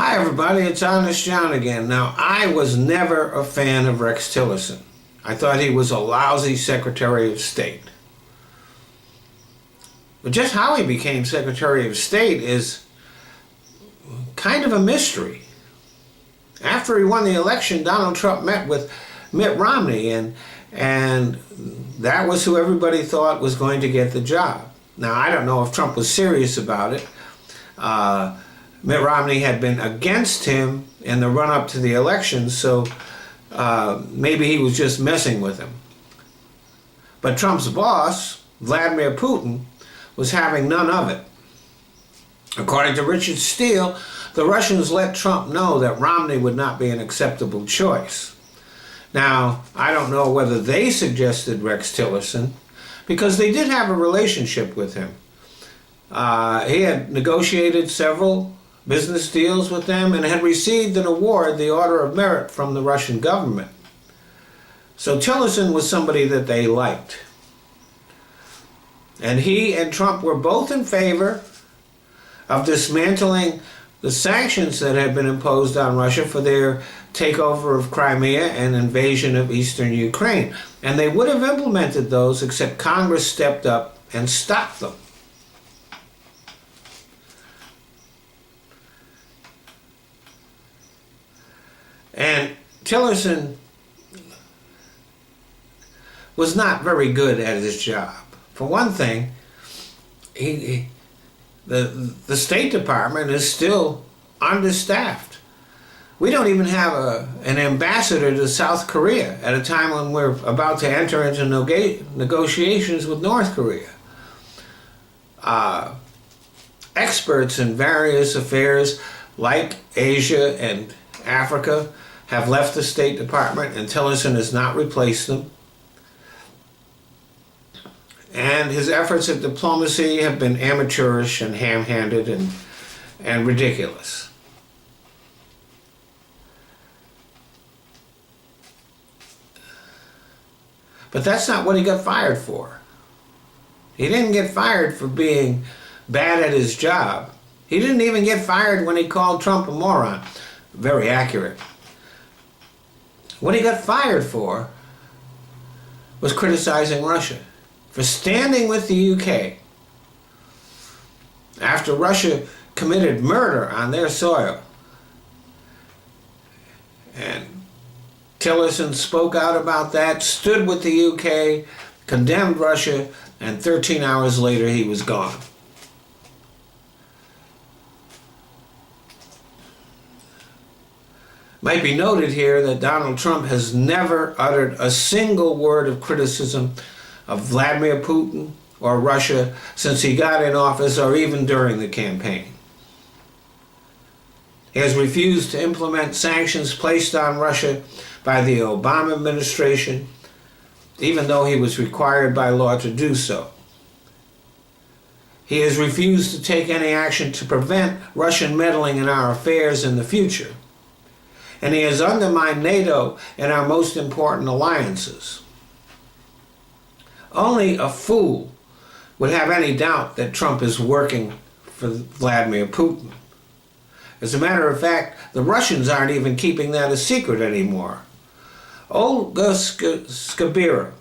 Hi everybody, it's Honest John again. Now, I was never a fan of Rex Tillerson. I thought he was a lousy Secretary of State. But just how he became Secretary of State is kind of a mystery. After he won the election, Donald Trump met with Mitt Romney, and that was who everybody thought was going to get the job. Now, I don't know if Trump was serious about it. Mitt Romney had been against him in the run-up to the election, so maybe he was just messing with him. But Trump's boss, Vladimir Putin, was having none of it. According to Richard Steele, the Russians let Trump know that Romney would not be an acceptable choice. Now, I don't know whether they suggested Rex Tillerson, because they did have a relationship with him. He had negotiated several business deals with them and had received an award, the Order of Merit, from the Russian government. So Tillerson was somebody that they liked. And he and Trump were both in favor of dismantling the sanctions that had been imposed on Russia for their takeover of Crimea and invasion of eastern Ukraine. And they would have implemented those, except Congress stepped up and stopped them. And Tillerson was not very good at his job. For one thing, the State Department is still understaffed. We don't even have an ambassador to South Korea at a time when we're about to enter into negotiations with North Korea. Experts in various affairs like Asia and Africa have left the State Department, and Tillerson has not replaced them. And his efforts at diplomacy have been amateurish and ham-handed and ridiculous. But that's not what he got fired for. He didn't get fired for being bad at his job. He didn't even get fired when he called Trump a moron. Very accurate. What he got fired for was criticizing Russia, for standing with the UK after Russia committed murder on their soil. And Tillerson spoke out about that, stood with the UK, condemned Russia, and 13 hours later he was gone. Might be noted here that Donald Trump has never uttered a single word of criticism of Vladimir Putin or Russia since he got in office, or even during the campaign. He has refused to implement sanctions placed on Russia by the Obama administration, even though he was required by law to do so. He has refused to take any action to prevent Russian meddling in our affairs in the future. And he has undermined NATO and our most important alliances. Only a fool would have any doubt that Trump is working for Vladimir Putin. As a matter of fact, the Russians aren't even keeping that a secret anymore. Olga Skarbina,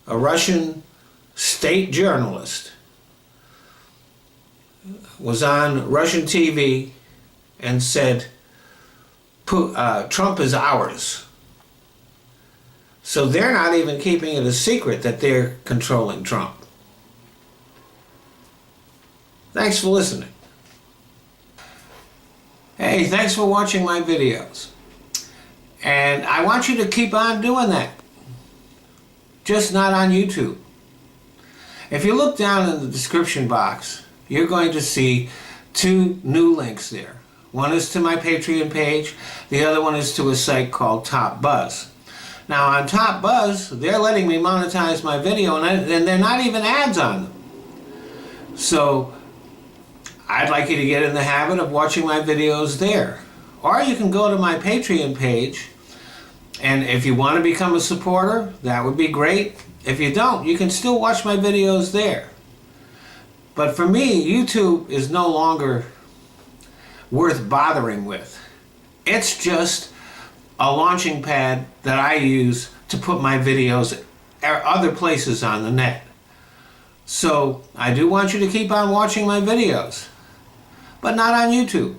a Russian state journalist, was on Russian TV and said, Trump is ours. So they're not even keeping it a secret that they're controlling Trump. Thanks for listening. Hey, thanks for watching my videos. And I want you to keep on doing that. Just not on YouTube. If you look down in the description box, you're going to see 2 new links there. One is to my Patreon page, the other one is to a site called Top Buzz. Now on Top Buzz, they're letting me monetize my video, and they're not even ads on them. So I'd like you to get in the habit of watching my videos there. Or you can go to my Patreon page, and if you want to become a supporter, that would be great. If you don't, you can still watch my videos there. But for me, YouTube is no longer worth bothering with. It's just a launching pad that I use to put my videos other places on the net. So I do want you to keep on watching my videos, but not on YouTube.